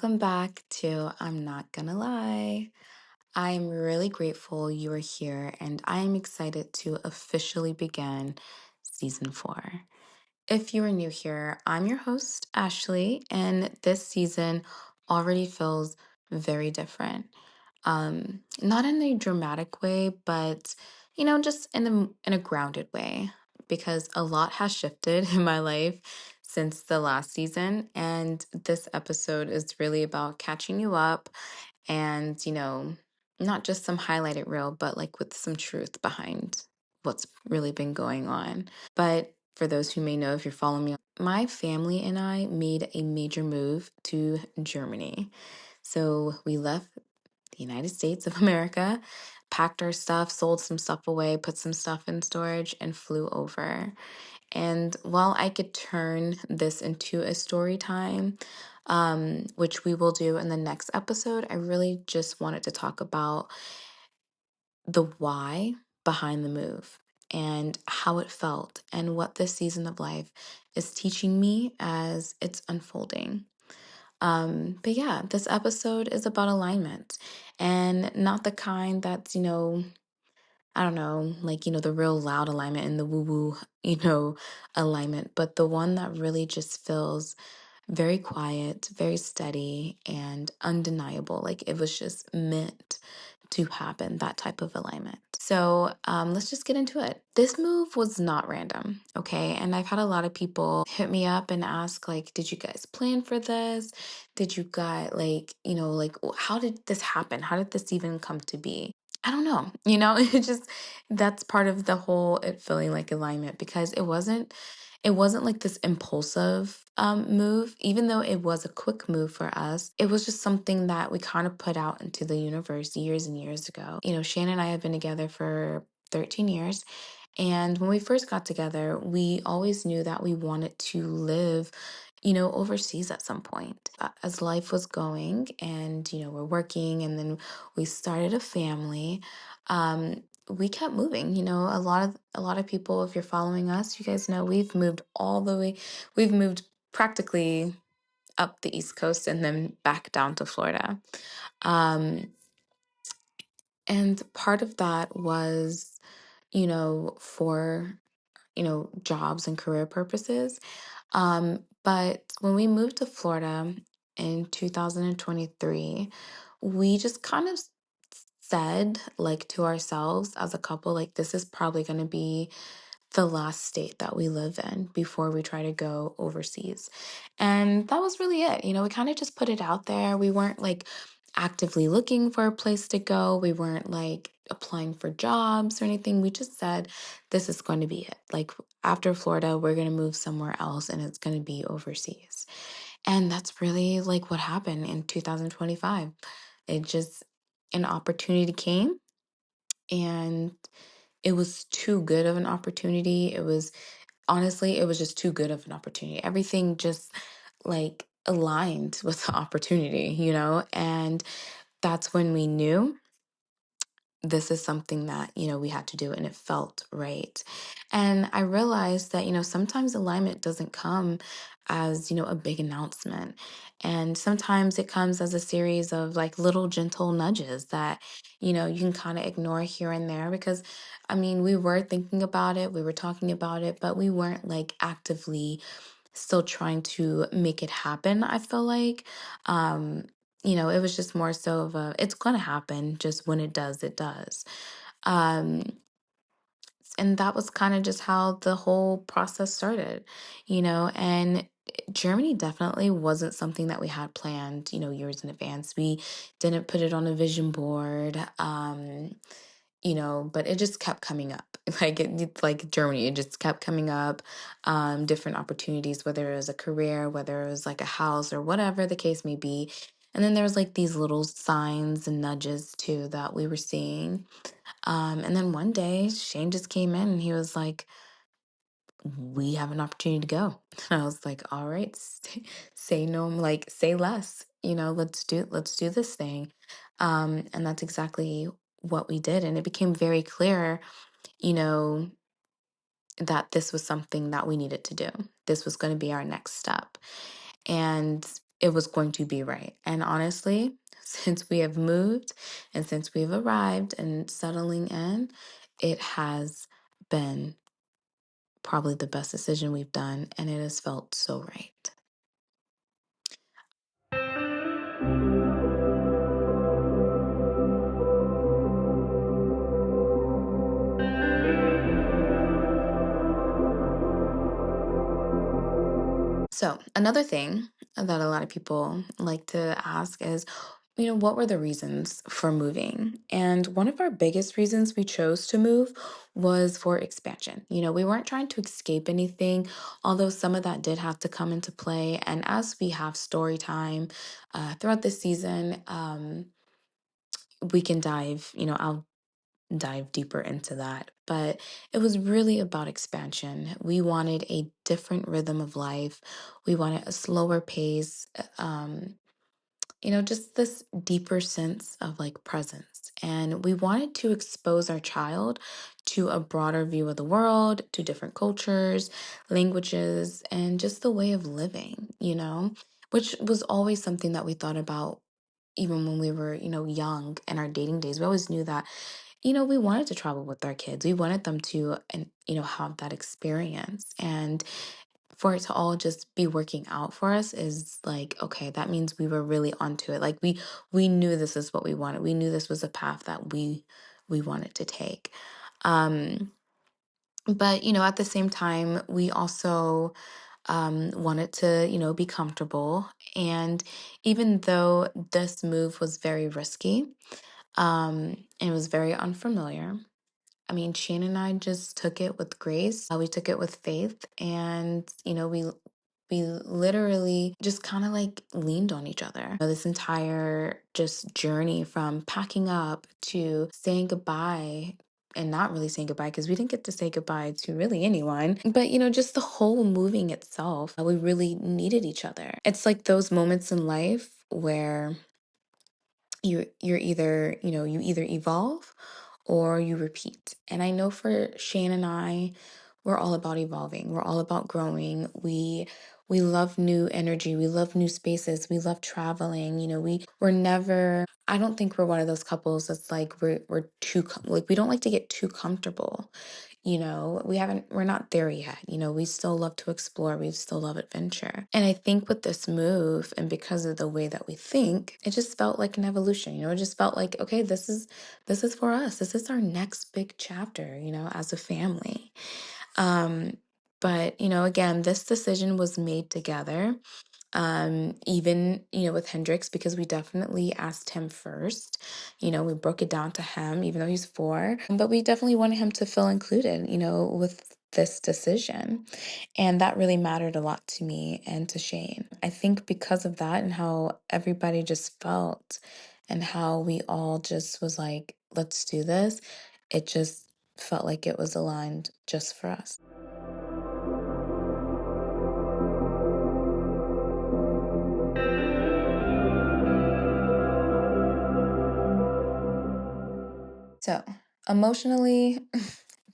welcome back to I'm Not Gonna Lie. I'm really grateful you are here and I'm excited to officially begin season 4. If you are new here, I'm your host, Ashley, and this season already feels very different. Not in a dramatic way, but just in a grounded way, because a lot has shifted in my life since the last season, and this episode is really about catching you up and, not just some highlighted reel, but like with some truth behind what's really been going on. But for those who may know, if you're following me, my family and I made a major move to Germany. So we left the United States of America, packed our stuff, sold some stuff away, put some stuff in storage, and flew over. And while I could turn this into a story time, which we will do in the next episode, I really just wanted to talk about the why behind the move and how it felt and what this season of life is teaching me as it's unfolding. But yeah, this episode is about alignment and not the kind that's, I don't know, like, the real loud alignment and the woo woo, alignment, but the one that really just feels very quiet, very steady, and undeniable. Like it was just meant to happen, that type of alignment. So let's just get into it. This move was not random, okay? And I've had a lot of people hit me up and ask, like, did you guys plan for this? Did you guys, how did this happen? How did this even come to be? I don't know, it just, that's part of the whole it feeling like alignment because it wasn't like this impulsive move, even though it was a quick move for us. It was just something that we kind of put out into the universe years and years ago. Shannon and I have been together for 13 years. And when we first got together, we always knew that we wanted to live, overseas at some point. As life was going and, we're working and then we started a family, we kept moving. A lot of people, if you're following us, you guys know we've moved all the way. We've moved practically up the East Coast and then back down to Florida. Um, and part of that was, for jobs and career purposes. But when we moved to Florida in 2023, we just kind of said, like, to ourselves as a couple, like, this is probably going to be the last state that we live in before we try to go overseas. And that was really it. We kind of just put it out there. We weren't like actively looking for a place to go. We weren't like applying for jobs or anything. We just said, this is going to be it. Like after Florida, we're going to move somewhere else and it's going to be overseas. And that's really like what happened in 2025. It just, an opportunity came and it was too good of an opportunity. It was honestly, it was just too good of an opportunity. Everything just like aligned with the opportunity, and that's when we knew this is something that, we had to do and it felt right. And I realized that, sometimes alignment doesn't come as, a big announcement. And sometimes it comes as a series of like little gentle nudges that, you can kind of ignore here and there because I mean, we were thinking about it, we were talking about it, but we weren't like actively still trying to make it happen, I feel like. It was just more so of a, it's going to happen, just when it does, it does. Um, and that was kind of just how the whole process started, and Germany definitely wasn't something that we had planned, years in advance. We didn't put it on a vision board. But it just kept coming up. It's like Germany, it just kept coming up. Different opportunities, whether it was a career, whether it was like a house or whatever the case may be. And then there was like these little signs and nudges too that we were seeing. And then one day Shane just came in and he was like, we have an opportunity to go. And I was like, all right, say no, like say less, let's do this thing. And that's exactly what we did. And it became very clear, you know, that this was something that we needed to do. This was going to be our next step. And it was going to be right. And honestly, since we have moved and since we've arrived and settling in, it has been probably the best decision we've done, and it has felt so right. So, another thing that a lot of people like to ask is, what were the reasons for moving? And one of our biggest reasons we chose to move was for expansion. We weren't trying to escape anything, although some of that did have to come into play. And as we have story time throughout the season, we can I'll dive deeper into that. But it was really about expansion. We wanted a different rhythm of life. We wanted a slower pace, just this deeper sense of like presence. And we wanted to expose our child to a broader view of the world, to different cultures, languages, and just the way of living, which was always something that we thought about even when we were, young in our dating days. We always knew that we wanted to travel with our kids. We wanted them to, and have that experience. And for it to all just be working out for us is like, okay, that means we were really onto it. Like we knew this is what we wanted. We knew this was a path that we wanted to take. Um, but at the same time, we also wanted to, be comfortable. And even though this move was very risky, and it was very unfamiliar. I mean, Shane and I just took it with grace. We took it with faith, and we literally just kind of like leaned on each other. This entire just journey from packing up to saying goodbye. And not really saying goodbye because we didn't get to say goodbye to really anyone. But, just the whole moving itself, we really needed each other. It's like those moments in life where you're either you either evolve or you repeat. And I know for Shane and I, we're all about evolving, we're all about growing. We love new energy, we love new spaces, we love traveling. We're never, I don't think we're one of those couples that's like we're like we don't like to get too comfortable. We're not there yet. We still love to explore, we still love adventure. And I think with this move, and because of the way that we think, it just felt like an evolution. It just felt like, okay, this is for us. This is our next big chapter, as a family. Um, but again, this decision was made together. Even with Hendrix, because we definitely asked him first. We broke it down to him, even though he's 4, but we definitely wanted him to feel included, with this decision. And that really mattered a lot to me and to Shane. I think because of that and how everybody just felt and how we all just was like, let's do this, it just felt like it was aligned just for us. So, emotionally,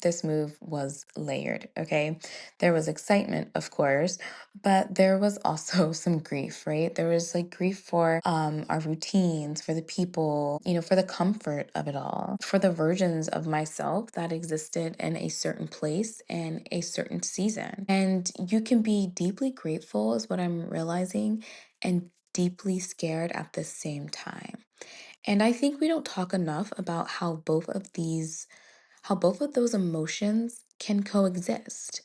this move was layered, okay? There was excitement, of course, but there was also some grief, right? There was like grief for our routines, for the people, for the comfort of it all, for the versions of myself that existed in a certain place and a certain season. And you can be deeply grateful, is what I'm realizing, and deeply scared at the same time. And I think we don't talk enough about how both of those emotions can coexist.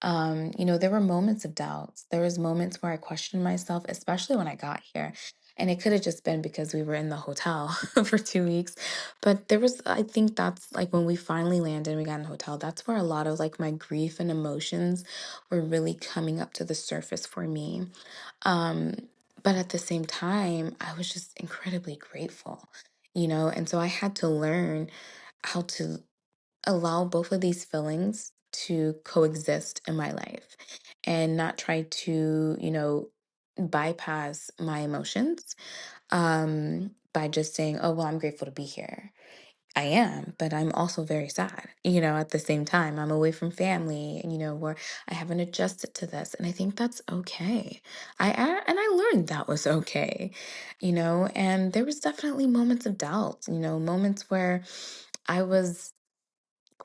There were moments of doubts. There was moments where I questioned myself, especially when I got here. And it could have just been because we were in the hotel for 2 weeks. But I think that's like when we finally landed and we got in the hotel, that's where a lot of like my grief and emotions were really coming up to the surface for me. Um, but at the same time, I was just incredibly grateful, and so I had to learn how to allow both of these feelings to coexist in my life and not try to, bypass my emotions by just saying, oh, well, I'm grateful to be here. I am, but I'm also very sad, at the same time. I'm away from family, where I haven't adjusted to this. And I think that's okay. And I learned that was okay, and there was definitely moments of doubt, moments where I was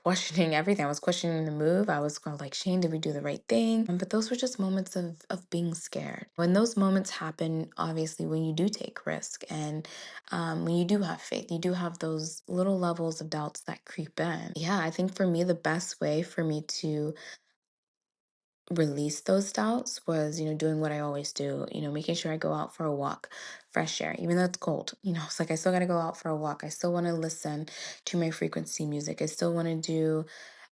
questioning everything. I was questioning the move. I was going like, Shane, did we do the right thing? But those were just moments of being scared. When those moments happen, obviously, when you do take risk and when you do have faith, you do have those little levels of doubts that creep in. Yeah, I think for me, the best way for me to release those doubts was, doing what I always do, making sure I go out for a walk, fresh air, even though it's cold. It's like I still got to go out for a walk. I still want to listen to my frequency music. I still want to do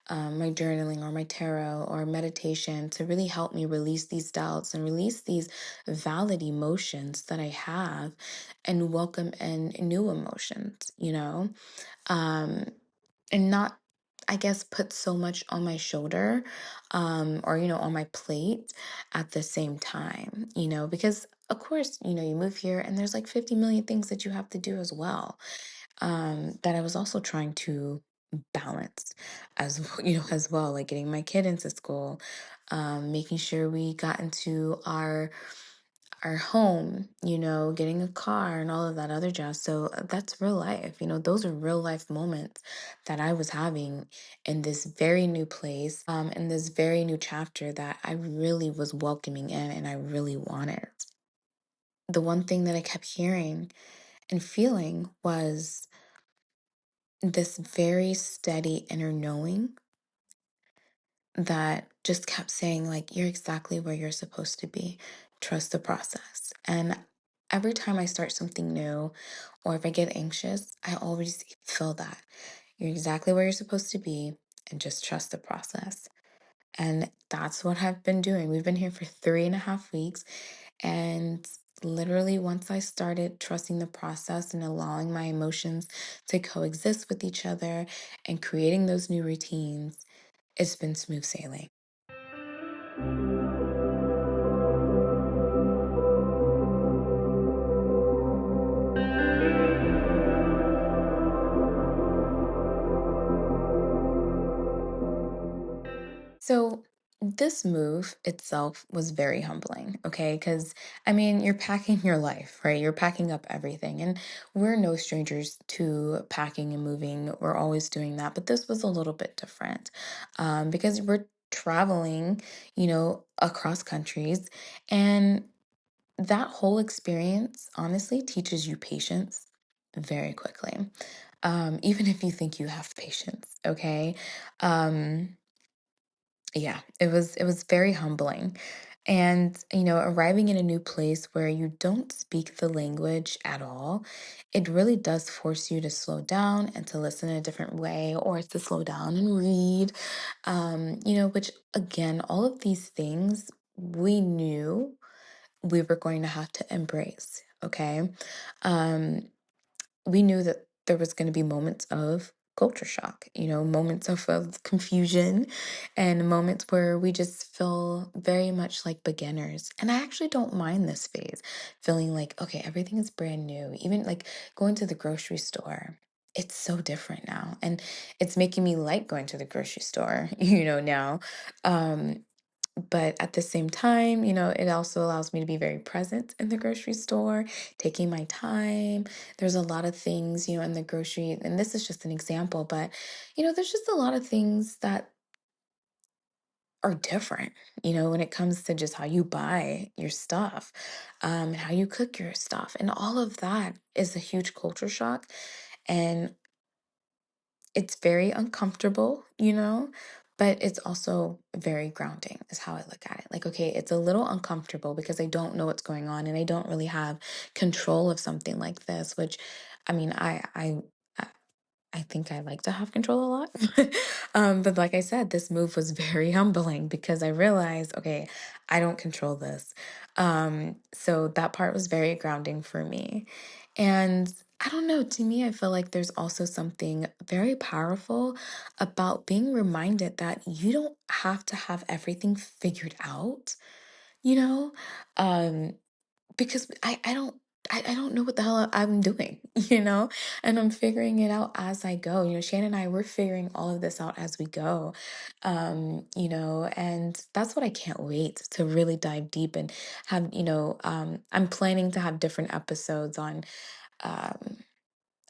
my journaling or my tarot or meditation to really help me release these doubts and release these valid emotions that I have and welcome in new emotions, um, and not, I guess, put so much on my shoulder, or, on my plate at the same time, because of course, you move here and there's like 50 million things that you have to do as well, that I was also trying to balance as well, like getting my kid into school, making sure we got into our home, getting a car and all of that other jazz. So that's real life. Those are real life moments that I was having in this very new place, in this very new chapter that I really was welcoming in and I really wanted. The one thing that I kept hearing and feeling was this very steady inner knowing that just kept saying, like, you're exactly where you're supposed to be. Trust the process. And every time I start something new or if I get anxious, I always feel that you're exactly where you're supposed to be and just trust the process. And that's what I've been doing. We've been here for 3.5 weeks. And literally, once I started trusting the process and allowing my emotions to coexist with each other and creating those new routines, it's been smooth sailing. So, this move itself was very humbling, okay? Because, I mean, you're packing your life, right? You're packing up everything. And we're no strangers to packing and moving. We're always doing that. But this was a little bit different, because we're traveling, across countries. And that whole experience honestly teaches you patience very quickly. Even if you think you have patience, okay? Um, yeah, it was very humbling. And, arriving in a new place where you don't speak the language at all, it really does force you to slow down and to listen in a different way or to slow down and read. Which again, all of these things we knew we were going to have to embrace, okay? Um, we knew that there was going to be moments of culture shock, moments of confusion and moments where we just feel very much like beginners. And I actually don't mind this phase, feeling like, okay, everything is brand new. Even like going to the grocery store. It's so different now. And it's making me like going to the grocery store, now. Um, but at the same time, it also allows me to be very present in the grocery store, taking my time. There's a lot of things, in the grocery, and this is just an example, but, there's just a lot of things that are different, when it comes to just how you buy your stuff, and how you cook your stuff. And all of that is a huge culture shock. And it's very uncomfortable, but it's also very grounding, is how I look at it. Like, okay, it's a little uncomfortable because I don't know what's going on and I don't really have control of something like this, which I mean, I I think I like to have control a lot. But like I said, this move was very humbling because I realized, okay, I don't control this. So that part was very grounding for me. And I don't know, to me, I feel like there's also something very powerful about being reminded that you don't have to have everything figured out, you know? Um, because I don't. I don't know what the hell I'm doing, you know? And I'm figuring it out as I go. Shannon and I, we're figuring all of this out as we go. And that's what I can't wait to really dive deep and have, I'm planning to have different episodes on um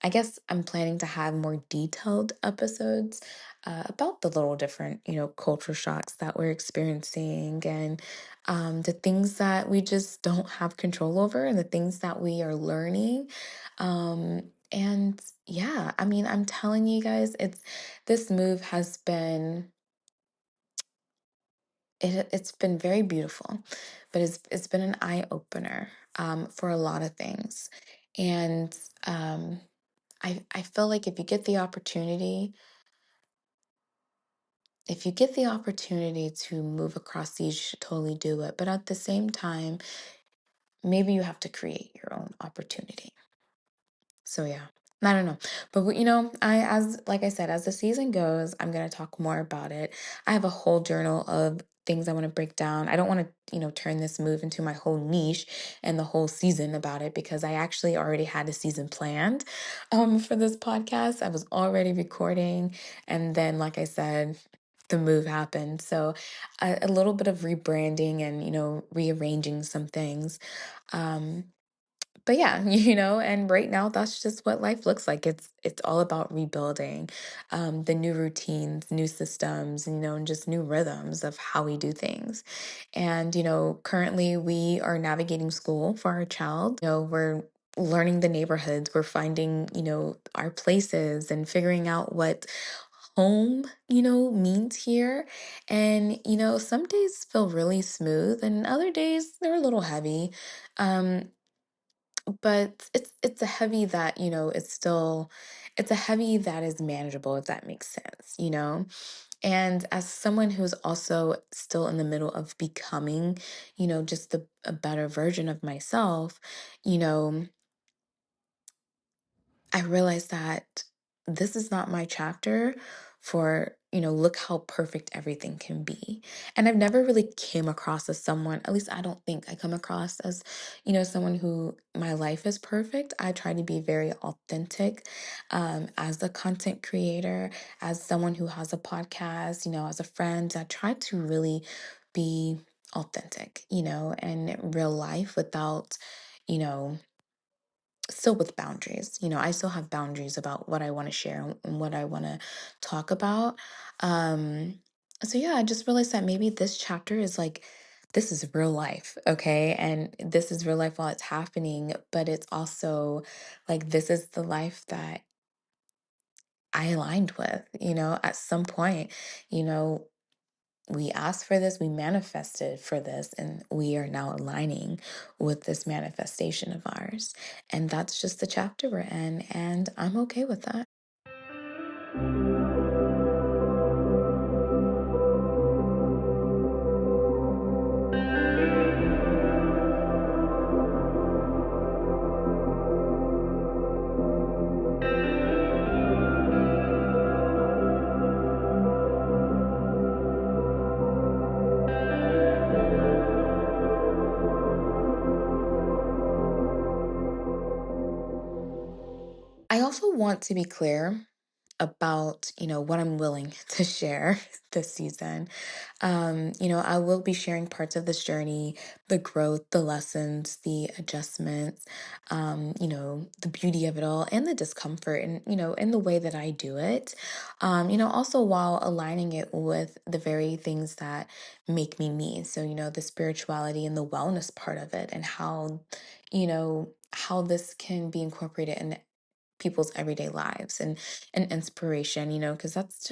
I guess I'm planning to have more detailed episodes about the little different, culture shocks that we're experiencing and the things that we just don't have control over and the things that we are learning. And yeah, I mean, I'm telling you guys, this move has been it's been very beautiful, but it's been an eye opener for a lot of things, and um, I feel like if you get the opportunity to move across these, you should totally do it. But at the same time, maybe you have to create your own opportunity. So yeah, I don't know, but as like I said, as the season goes, I'm gonna talk more about it. I have a whole journal of things I want to break down. I don't want to, turn this move into my whole niche and the whole season about it because I actually already had a season planned, for this podcast. I was already recording, and then, like I said, the move happened. So a little bit of rebranding and rearranging some things. Um, but yeah, and right now that's just what life looks like. It's all about rebuilding, the new routines, new systems, and just new rhythms of how we do things. And currently we are navigating school for our child. We're learning the neighborhoods, we're finding our places and figuring out what home means here. And some days feel really smooth and other days they're a little heavy. But it's a heavy that, it's a heavy that is manageable, if that makes sense. And as someone who's also still in the middle of becoming, just a better version of myself, you know, I realized that this is not my chapter for, look how perfect everything can be. And I've never really came across as someone, at least I don't think I come across as, someone who my life is perfect. I try to be very authentic as a content creator, as someone who has a podcast, as a friend. I try to really be authentic, in real life without, you know, still with boundaries. I still have boundaries about what I want to share and what I want to talk about. Um, so yeah, I just realized that maybe this chapter is like, this is real life, okay? And this is real life while it's happening, but it's also like, this is the life that I aligned with, at some point, you know, we asked for this, we manifested for this, and we are now aligning with this manifestation of ours. And that's just the chapter we're in, and I'm okay with that. I also want to be clear about, what I'm willing to share this season. I will be sharing parts of this journey, the growth, the lessons, the adjustments, the beauty of it all and the discomfort and, in the way that I do it. Also while aligning it with the very things that make me me. So, the spirituality and the wellness part of it and how this can be incorporated in people's everyday lives and inspiration, because that's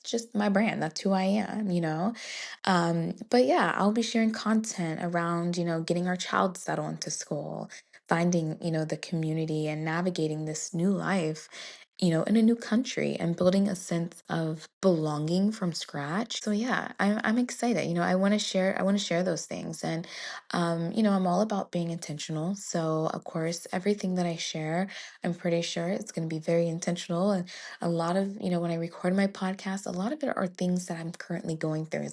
just my brand. That's who I am. But yeah, I'll be sharing content around, getting our child settled into school, finding, the community and navigating this new life in a new country and building a sense of belonging from scratch. So yeah, I'm excited. I want to share those things. And I'm all about being intentional. So of course, everything that I share, I'm pretty sure it's going to be very intentional. And a lot of, when I record my podcast, a lot of it are things that I'm currently going through.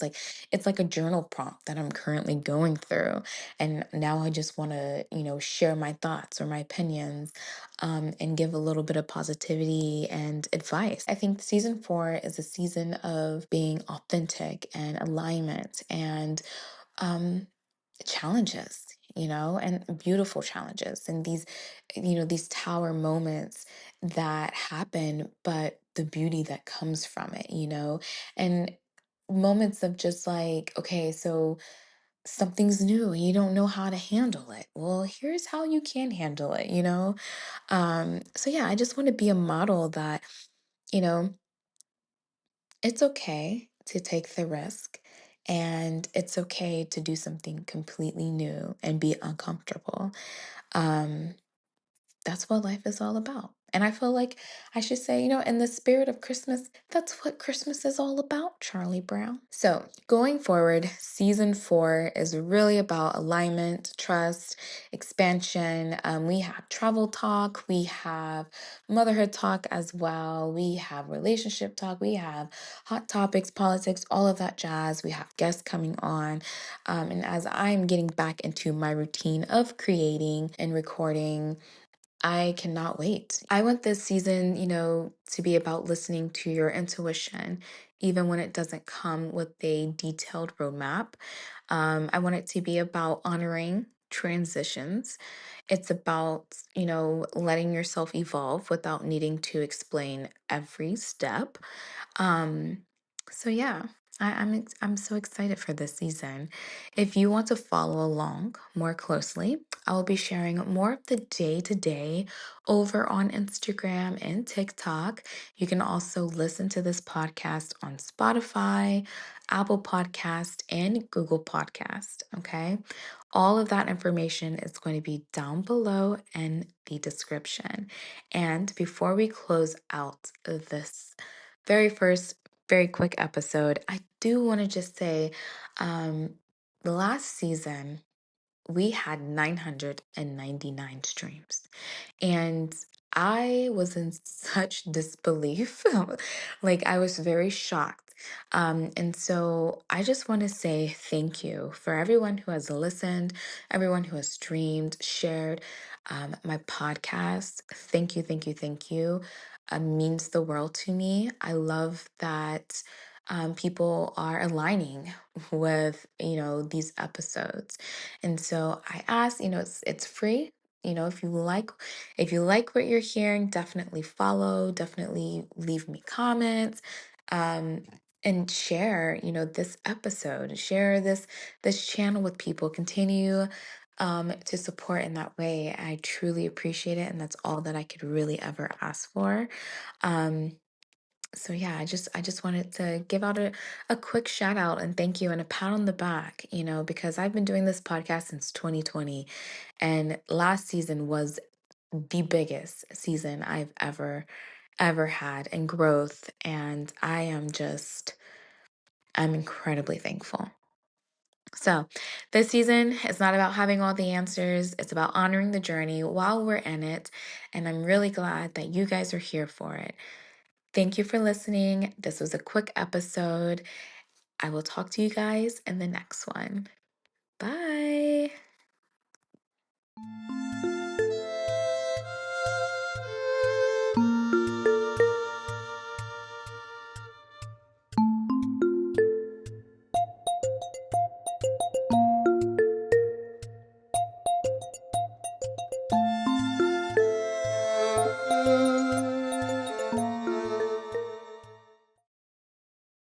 It's like a journal prompt that I'm currently going through. And now I just want to, share my thoughts or my opinions, and give a little bit of positivity and advice. I think season 4 is a season of being authentic and alignment and um, challenges, and beautiful challenges, and these tower moments that happen, but the beauty that comes from it, and moments of just like, okay, so something's new and you don't know how to handle it. Well, here's how you can handle it. So yeah, I just want to be a model that, you know, it's okay to take the risk, and it's okay to do something completely new and be uncomfortable. Um, that's what life is all about. And I feel like I should say, in the spirit of Christmas, that's what Christmas is all about, Charlie Brown. So, going forward, season 4 is really about alignment, trust, expansion. We have travel talk, we have motherhood talk as well, we have relationship talk, we have hot topics, politics, all of that jazz. We have guests coming on. And as I'm getting back into my routine of creating and recording, I cannot wait. I want this season, to be about listening to your intuition, even when it doesn't come with a detailed roadmap. I want it to be about honoring transitions. It's about, letting yourself evolve without needing to explain every step. Um, so yeah, I'm so excited for this season. If you want to follow along more closely, I will be sharing more of the day to day over on Instagram and TikTok. You can also listen to this podcast on Spotify, Apple Podcast, and Google Podcast. Okay. All of that information is going to be down below in the description. And before we close out this very first, very quick episode, I do want to just say, um, the last season, we had 999 streams. And I was in such disbelief. Like, I was very shocked. And so I just want to say thank you for everyone who has listened, everyone who has streamed, shared my podcast. Thank you, thank you, thank you. Means the world to me. I love that people are aligning with, these episodes. And so I ask, it's free. If you like what you're hearing, definitely follow, definitely leave me comments, um, and share, this episode, share this channel with people. Continue to support in that way. I truly appreciate it, and that's all that I could really ever ask for. Um, so yeah, I just wanted to give out a quick shout out and thank you and a pat on the back, because I've been doing this podcast since 2020, and last season was the biggest season I've ever had in growth, and I'm incredibly thankful. So, this season is not about having all the answers. It's about honoring the journey while we're in it, and I'm really glad that you guys are here for it. Thank you for listening. This was a quick episode. I will talk to you guys in the next one.